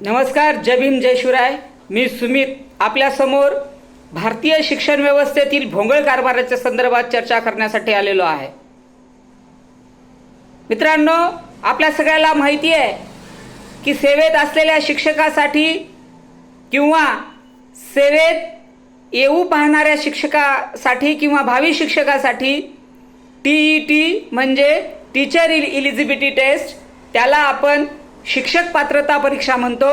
नमस्कार, जय भीम जय शिवराय. मी सुमित आपल्यासमोर भारतीय शिक्षण व्यवस्थेतील भोंगळ कारभाराच्या संदर्भात चर्चा करण्यासाठी आलेलो आहे. मित्रांनो, आपल्या सगळ्याला माहिती आहे की सेवेत असलेल्या शिक्षकासाठी किंवा सेवेत येऊ पाहणाऱ्या शिक्षकासाठी किंवा भावी शिक्षकासाठी TET म्हणजे टीचर इलिजिबिलिटी टेस्ट, त्याला आपण शिक्षक पात्रता परीक्षा म्हणतो.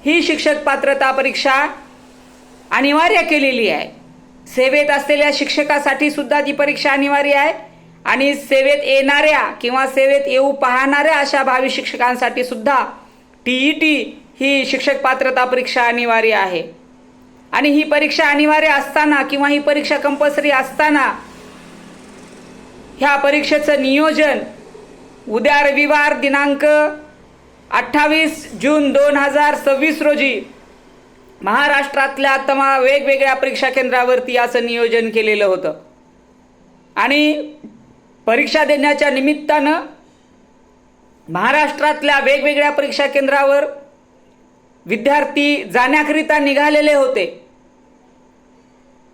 ही शिक्षक पात्रता परीक्षा अनिवार्य केलेली आहे. सेवेत असलेल्या शिक्षकासाठी सुद्धा ती परीक्षा अनिवार्य आहे आणि सेवेत येणाऱ्या किंवा सेवेत येऊ पाहणाऱ्या अशा भावी शिक्षकांसाठी सुद्धा TET ही शिक्षक पात्रता परीक्षा अनिवार्य आहे. आणि ही परीक्षा अनिवार्य असताना किंवा ही परीक्षा कंपल्सरी असताना ह्या परीक्षेचं नियोजन उद्या रविवार दिनांक 28 जून 2026 रोजी महाराष्ट्रातल्या वेगवेगळ्या परीक्षा केंद्रावरती असं नियोजन केलेलं होतं. आणि परीक्षा देण्याच्या निमित्तानं महाराष्ट्रातल्या वेगवेगळ्या परीक्षा केंद्रावर विद्यार्थी जाण्याकरिता निघालेले होते.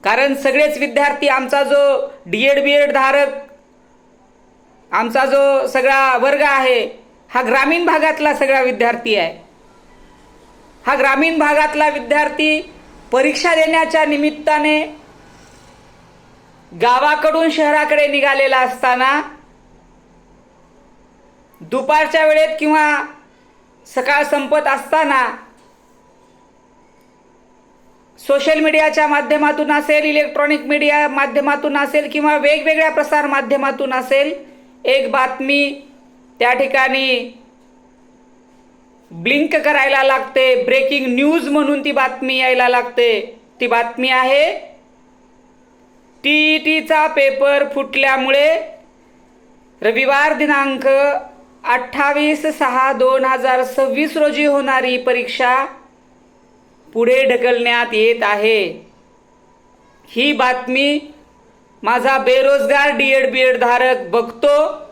कारण सगळेच विद्यार्थी, आमचा जो DED BED धारक आमचा जो सगळा वर्ग आहे हा ग्रामीण भागातला सगळा विद्यार्थी आहे. हा ग्रामीण भागातला विद्यार्थी परीक्षा देण्याच्या निमित्ताने गावाकडून शहराकडे निघालेला असताना दुपारच्या वेळेत किंवा सकाळ संपत असताना सोशल मीडियाच्या माध्यमातून असेल, इलेक्ट्रॉनिक मीडिया माध्यमातून असेल किंवा वेगवेगळ्या प्रसार माध्यमातून असेल, एक बातमी त्या ठिकाणी ब्लिंक करायला लागते. ब्रेकिंग न्यूज म्हणून ती बातमी यायला लागते. ती बातमी आहे TETचा पेपर फुटल्यामुळे रविवार दिनांक 28/6/2026 रोजी होणारी परीक्षा पुढे ढकलण्यात येत आहे. ही बातमी माझा बेरोजगार DED BED धारक बघतो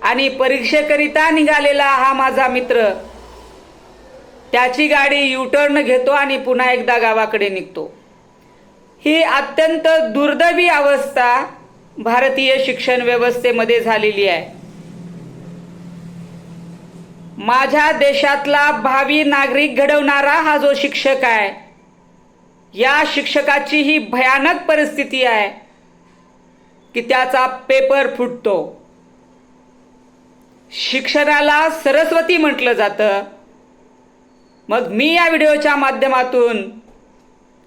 आणि परीक्षेकरिता निघालेला हा माझा मित्र त्याची गाडी U-टर्न घेतो आणि पुन्हा एकदा गावाकडे निघतो. ही अत्यंत दुर्दैवी अवस्था भारतीय शिक्षण व्यवस्थेमध्ये झालेली आहे. माझ्या देशातला भावी नागरिक घडवणारा हा जो शिक्षक आहे, या शिक्षकाची ही भयानक परिस्थिती आहे की त्याचा पेपर फुटतो. शिक्षणाला सरस्वती म्हटलं जातं. मग मी या व्हिडिओच्या माध्यमातून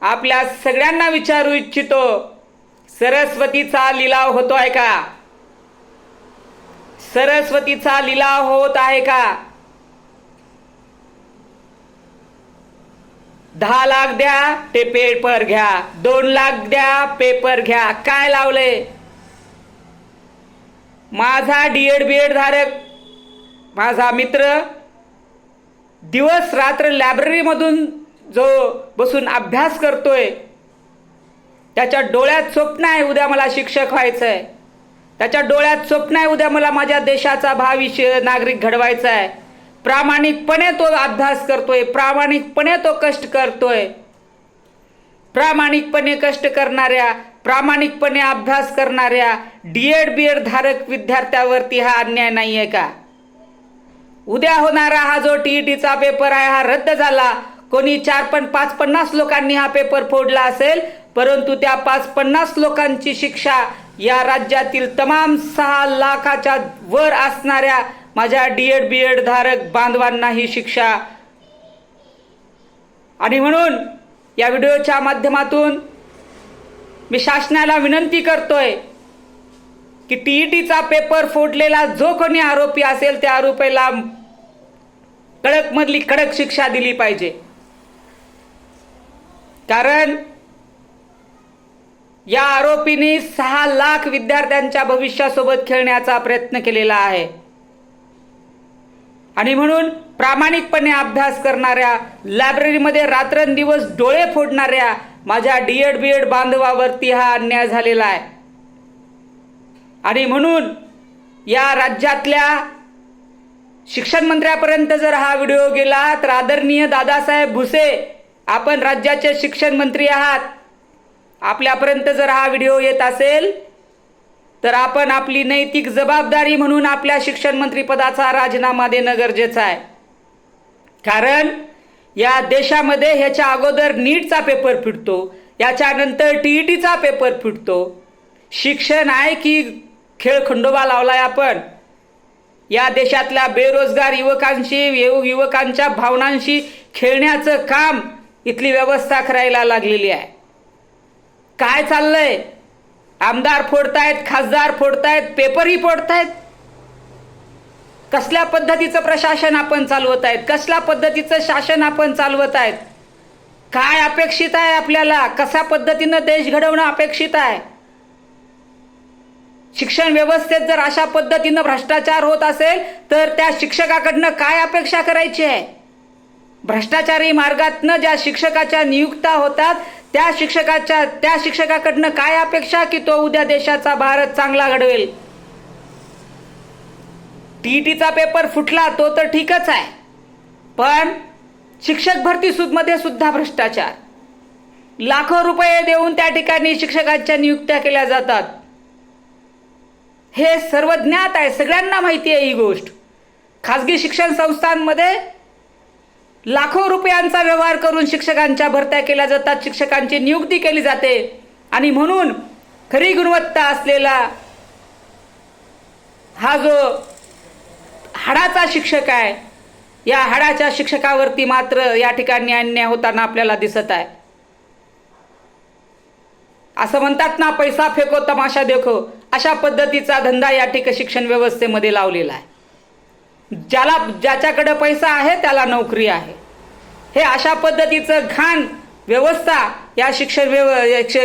आपल्या सगळ्यांना विचारू इच्छितो, सरस्वतीचा लिलाव होतोय का? सरस्वतीचा लिलाव होत आहे का? 10 लाख द्या ते पेपर घ्या, 2 लाख द्या पेपर घ्या. काय लावले? माझा DED BED धारक माझा मित्र दिवस रात्र लायब्ररीमधून जो बसून अभ्यास करतोय, त्याच्या डोळ्यात स्वप्न आहे उद्या मला शिक्षक व्हायचं आहे. त्याच्या डोळ्यात स्वप्न आहे उद्या मला माझ्या देशाचा भावी नागरिक घडवायचा आहे. प्रामाणिकपणे तो अभ्यास करतोय, प्रामाणिकपणे तो कष्ट करतोय. प्रामाणिकपणे कष्ट करणाऱ्या, प्रामाणिकपणे अभ्यास करणाऱ्या DED BED धारक विद्यार्थ्यावरती हा अन्याय नाही आहे का? उद्या होणारा हा जो TETचा पेपर आहे हा रद्द झाला. कोणी 4-5-50 लोकांनी हा पेपर फोडला असेल, परंतु त्या 5-50 लोकांची शिक्षा या राज्यातील तमाम 6 लाखाच्या वर असणाऱ्या माझ्या DED BED धारक बांधवांना ही शिक्षा. आणि म्हणून या व्हिडिओच्या माध्यमातून मी शासनाला विनंती करतोय की TETचा पेपर फोडलेला जो कोणी आरोपी असेल त्या आरोपीला कडक मधली कडक शिक्षा दिली पाहिजे. कारण या आरोपींनी 6 लाख विद्यार्थ्यांच्या भविष्यासोबत खेळण्याचा प्रयत्न केलेला आहे. आणि म्हणून प्रामाणिकपणे अभ्यास करणाऱ्या, लायब्ररीमध्ये रात्रंदिवस डोळे फोडणाऱ्या माझ्या DED BED बांधवावरती हा अन्याय झालेला आहे. आणि म्हणून या राज्यातल्या शिक्षण मंत्र्यापर्यंत जर हा व्हिडिओ गेला तर आदरणीय दादासाहेब भुसे, आपण राज्याचे शिक्षण मंत्री आहात, आपल्यापर्यंत जर हा व्हिडिओ येत असेल तर आपण आपली नैतिक जबाबदारी म्हणून आपल्या शिक्षण मंत्री पदाचा राजीनामा देणं गरजेचं आहे. कारण या देशामध्ये ह्याच्या अगोदर नीटचा पेपर फुटतो, याच्यानंतर TETचा पेपर फुटतो. शिक्षण आहे की खेळ खंडोबा लावलाय आपण? या देशातल्या बेरोजगार युवकांच्या भावनांशी खेळण्याचं काम इथली व्यवस्था करायला लागलेली आहे. काय चाललंय? आमदार फोडतायत, खासदार फोडतायत, पेपरही फोडतायत. कसल्या पद्धतीचं प्रशासन आपण चालवत आहेत? कसल्या पद्धतीचं शासन आपण चालवत आहेत? काय अपेक्षित आहे आपल्याला? कशा पद्धतीनं देश घडवणं अपेक्षित आहे? शिक्षण व्यवस्थेत जर अशा पद्धतीनं भ्रष्टाचार होत असेल तर त्या शिक्षकाकडनं काय अपेक्षा करायची आहे? भ्रष्टाचारी मार्गातनं ज्या शिक्षकाच्या नियुक्त्या होतात त्या शिक्षकाकडनं काय अपेक्षा की तो उद्या देशाचा भारत चांगला घडवेल? TETचा पेपर फुटला तो तर ठीकच आहे, पण शिक्षक भरती मध्ये सुद्धा भ्रष्टाचार. लाखो रुपये देऊन त्या ठिकाणी शिक्षकांच्या नियुक्त्या केल्या जातात. हे सर्व ज्ञात आहे, सगळ्यांना माहिती आहे ही गोष्ट. खाजगी शिक्षण संस्थांमध्ये लाखो रुपयांचा व्यवहार करून शिक्षकांच्या भरत्या केल्या जातात, शिक्षकांची नियुक्ती केली जाते. आणि म्हणून खरी गुणवत्ता असलेला हा जो हाडाचा शिक्षक आहे, या हाडाच्या शिक्षकावरती मात्र या ठिकाणी अन्याय होताना आपल्याला दिसत आहे. असं म्हणतात ना, पैसा फेको तमाशा देखो, अशा पद्धतीचा धंदा या ठिकाणी शिक्षण व्यवस्थेमध्ये लावलेला आहे. ज्याच्याकडे पैसा आहे त्याला नोकरी आहे, हे अशा पद्धतीचं घाण व्यवस्था या शिक्षण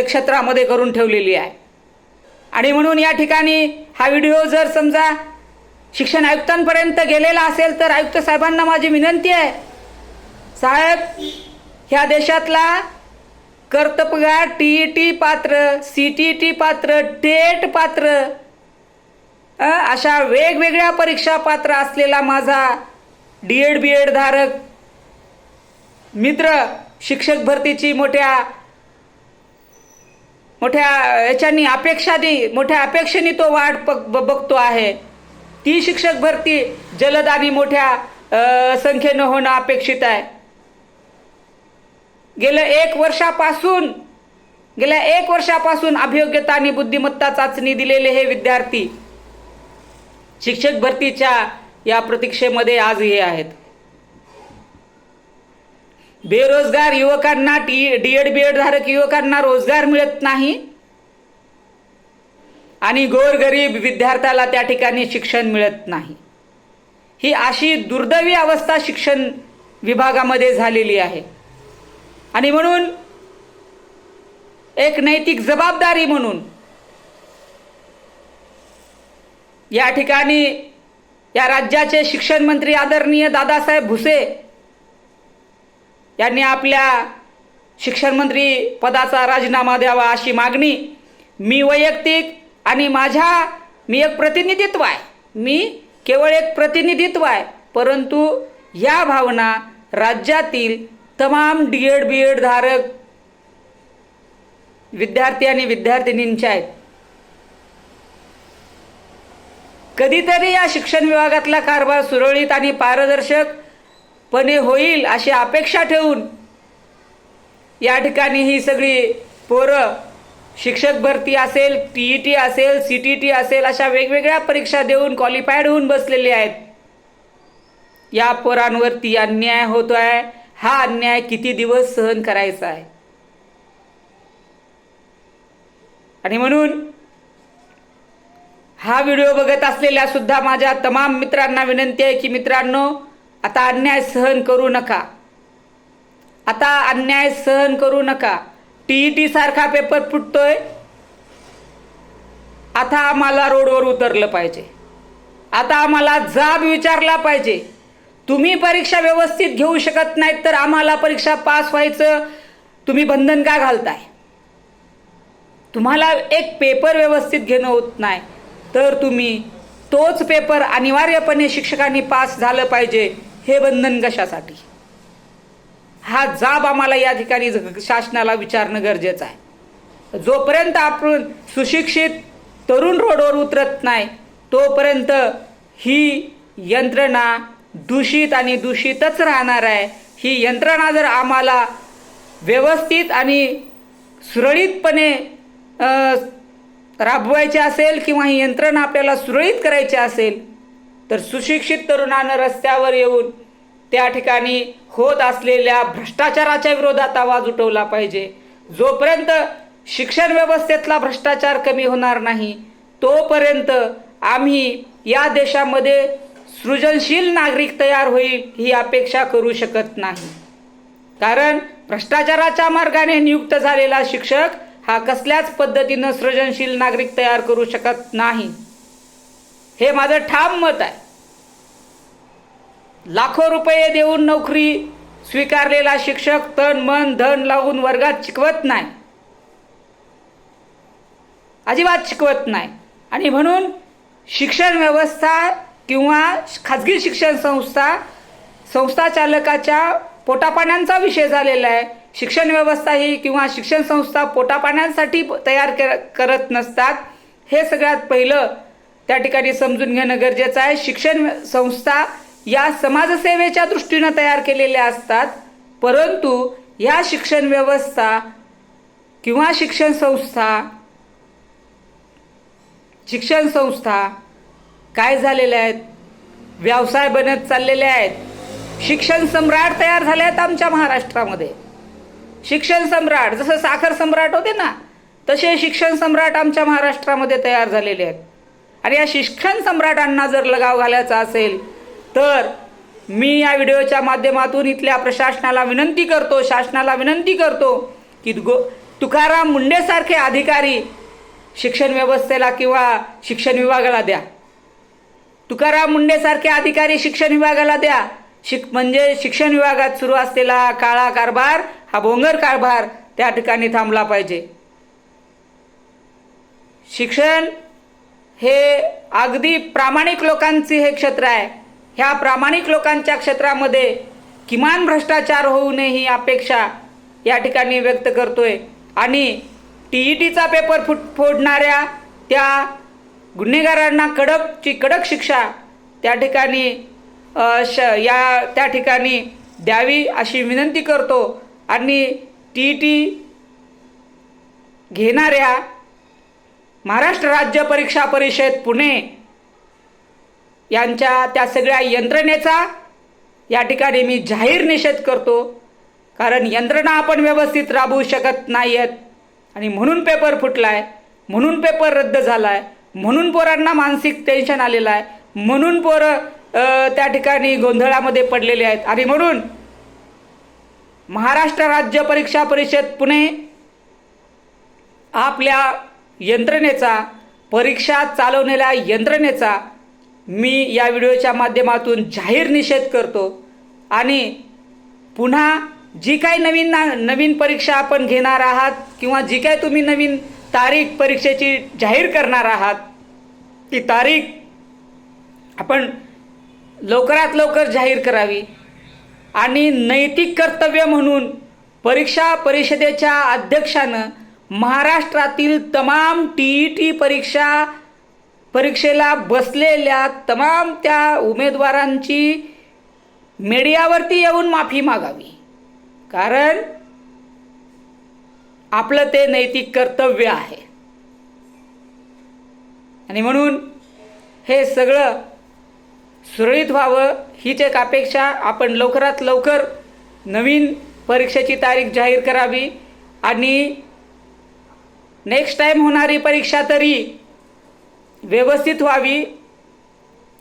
क्षेत्रामध्ये करून ठेवलेली आहे. आणि म्हणून या ठिकाणी हा व्हिडिओ जर समजा शिक्षण आयुक्तांपर्यंत गेलेला असेल तर आयुक्त साहेबांना माझी विनंती आहे, साहेब, ह्या देशातला कर्तबगार TET पात्र, CTET पात्र, टेट पात्र, अशा वेगवेगळ्या परीक्षा पात्र असलेला माझा D.Ed. B.Ed. धारक मित्र शिक्षक भरतीची मोठ्या अपेक्षेने तो वाट बघतो आहे. ती शिक्षक भरती जलद आणि मोठ्या संख्येनं होणं अपेक्षित आहे. गेल्या एक वर्षापासून अभियोग्यता आणि बुद्धिमत्ता चाचणी दिलेले हे विद्यार्थी शिक्षक भरतीच्या या प्रतीक्षेमध्ये आजही आहेत. बेरोजगार युवकांना, D.Ed. B.Ed. धारक युवकांना रोजगार मिळत नाही आणि गोरगरीब विद्यार्थ्याला त्या ठिकाणी शिक्षण मिळत नाही. ही अशी दुर्दैवी अवस्था शिक्षण विभागामध्ये झालेली आहे. आणि म्हणून एक नैतिक जबाबदारी म्हणून या ठिकाणी या राज्याचे शिक्षण मंत्री आदरणीय दादासाहेब भुसे यांनी आपल्या शिक्षण मंत्री पदाचा राजीनामा द्यावा अशी मागणी मी वैयक्तिक आणि मी एक प्रतिनिधित्व आहे, मी केवळ एक प्रतिनिधित्व आहे, परंतु या भावना राज्यातील तमाम D.Ed. B.Ed. धारक विद्यार्थी आणि विद्यार्थिनींच्या आहेत. कधीतरी या शिक्षण विभागातला कारभार सुरळीत आणि पारदर्शकपणे होईल अशी अपेक्षा ठेवून या ठिकाणी ही सगळी पोरं शिक्षक भरती असेल, TET असेल, CTET असेल, अशा वेगवेगळ्या परीक्षा देऊन क्वालिफाईड होऊन बसलेले आहेत. या पोरांवरती अन्याय होतो आहे. हा अन्याय किती दिवस सहन करायचा आहे? आणि म्हणून हा व्हिडिओ बघत असलेल्या सुद्धा माझ्या तमाम मित्रांना विनंती आहे की मित्रांनो, आता अन्याय सहन करू नका. आता अन्याय सहन करू नका. TET सारखा पेपर फुटतोय, आता आम्हाला रोडवर उतरलं पाहिजे. आता आम्हाला जाब विचारला पाहिजे. तुम्ही परीक्षा व्यवस्थित घेऊ शकत नाहीत तर आम्हाला परीक्षा पास व्हायचं तुम्ही बंधन का घालताय? तुम्हाला एक पेपर व्यवस्थित घेणं होत नाही तर तुम्ही तोच पेपर अनिवार्यपणे शिक्षकांनी पास झालं पाहिजे, हे बंधन कशासाठी? हा जाब आम्हाला या ठिकाणी शासनाला विचारणं गरजेचं आहे. जोपर्यंत आपण सुशिक्षित तरुण रोडवर उतरत नाही तोपर्यंत ही यंत्रणा दूषित आणि दूषितच राहणार आहे. ही यंत्रणा जर आम्हाला व्यवस्थित आणि सुरळीतपणे राबवायची असेल किंवा ही यंत्रणा आपल्याला सुरळीत करायची असेल तर सुशिक्षित तरुणानं रस्त्यावर येऊन त्या ठिकाणी होत असलेल्या भ्रष्टाचाराच्या विरोधात आवाज उठवला पाहिजे. जोपर्यंत शिक्षण व्यवस्थेतला भ्रष्टाचार कमी होणार नाही तोपर्यंत आम्ही या देशामध्ये सृजनशील नागरिक तयार होईल ही अपेक्षा करू शकत नाही. कारण भ्रष्टाचाराच्या मार्गाने नियुक्त झालेला शिक्षक हा कसल्याच पद्धतीनं सृजनशील नागरिक तयार करू शकत नाही. हे माझं ठाम मत आहे. लाखो रुपये देऊन नोकरी स्वीकारलेला शिक्षक तन मन धन लावून वर्गात शिकवत नाही, अजिबात शिकवत नाही. आणि म्हणून शिक्षण व्यवस्था किंवा खाजगी शिक्षण संस्था चालकाच्या पोटापाण्यांचा विषय झालेला आहे. शिक्षण व्यवस्था ही किंवा शिक्षण संस्था पोटापाण्यांसाठी तयार करत नसतात, हे सगळ्यात पहिलं त्या ठिकाणी समजून घेणं गरजेचं आहे. शिक्षण संस्था या समाजसेवेच्या दृष्टीनं तयार केलेल्या असतात, परंतु या शिक्षण व्यवस्था किंवा शिक्षण संस्था काय झालेल्या आहेत? व्यवसाय बनत चाललेले आहेत. शिक्षण सम्राट तयार झाले आहेत आमच्या महाराष्ट्रामध्ये. शिक्षण सम्राट, जसं साखर सम्राट होते ना तसे शिक्षण सम्राट आमच्या महाराष्ट्रामध्ये तयार झालेले आहेत. आणि या शिक्षण सम्राटांना जर लगाव घालायचा असेल तर मी या व्हिडिओच्या माध्यमातून इथल्या प्रशासनाला विनंती करतो, शासनाला विनंती करतो की तुकाराम मुंडेसारखे अधिकारी शिक्षण व्यवस्थेला किंवा शिक्षण विभागाला द्या. तुकाराम मुंडेसारखे अधिकारी शिक्षण विभागाला द्या. म्हणजे शिक्षण विभागात सुरू असलेला काळा कारभार, हा भोंगर कारभार त्या ठिकाणी थांबला पाहिजे. शिक्षण हे अगदी प्रामाणिक लोकांचे हे क्षेत्र आहे. ह्या प्रामाणिक लोकांच्या क्षेत्रामध्ये किमान भ्रष्टाचार होऊ नये ही अपेक्षा या ठिकाणी व्यक्त करतोय. आणि TETचा पेपर फोडणाऱ्या त्या गुन्हेगारांना कडक शिक्षा त्या ठिकाणी त्या ठिकाणी द्यावी अशी विनंती करतो. आणि TET घेणाऱ्या महाराष्ट्र राज्य परीक्षा परिषद पुणे यांच्या त्या सगळ्या यंत्रणेचा या ठिकाणी मी जाहीर निषेध करतो. कारण यंत्रणा आपण व्यवस्थित राबवू शकत नाही आहेत आणि म्हणून पेपर फुटलाय, म्हणून पेपर रद्द झालाय, म्हणून पोरांना मानसिक टेन्शन आलेलं आहे, म्हणून पोरं त्या ठिकाणी गोंधळामध्ये पडलेले आहेत. आणि म्हणून महाराष्ट्र राज्य परीक्षा परिषद पुणे आपल्या यंत्रणेचा, परीक्षा चालवलेल्या यंत्रणेचा मी या व्हिडिओच्या माध्यमातून जाहीर निषेध करतो. आणि पुन्हा जी काही नवीन परीक्षा आपण घेणार आहात किंवा जी काही तुम्ही नवीन तारीख परीक्षेची जाहीर करणार आहात ती तारीख आपण लवकरात लवकर जाहीर करावी. आणि नैतिक कर्तव्य म्हणून परीक्षा परिषदेच्या अध्यक्षानं महाराष्ट्रातील तमाम TET परीक्षेला बसलेल्या तमाम त्या उमेदवारांची मीडियावरती येऊन माफी मागावी. कारण आपलं ते नैतिक कर्तव्य आहे. आणि म्हणून हे सगळं सुरळीत व्हावं हीच एक अपेक्षा. आपण लवकरात लवकर नवीन परीक्षेची तारीख जाहीर करावी आणि नेक्स्ट टाईम होणारी परीक्षा तरी व्यवस्थित व्हावी,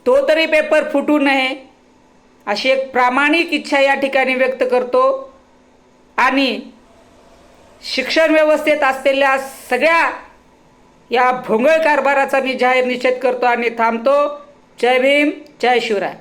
तो तरी पेपर फुटू नये अशी एक प्रामाणिक इच्छा या ठिकाणी व्यक्त करतो. आणि शिक्षण व्यवस्थेत असलेल्या सगळ्या या भोंगळ कारभाराचा मी जाहीर निषेध करतो आणि थांबतो. जय भीम, जय शिवराय.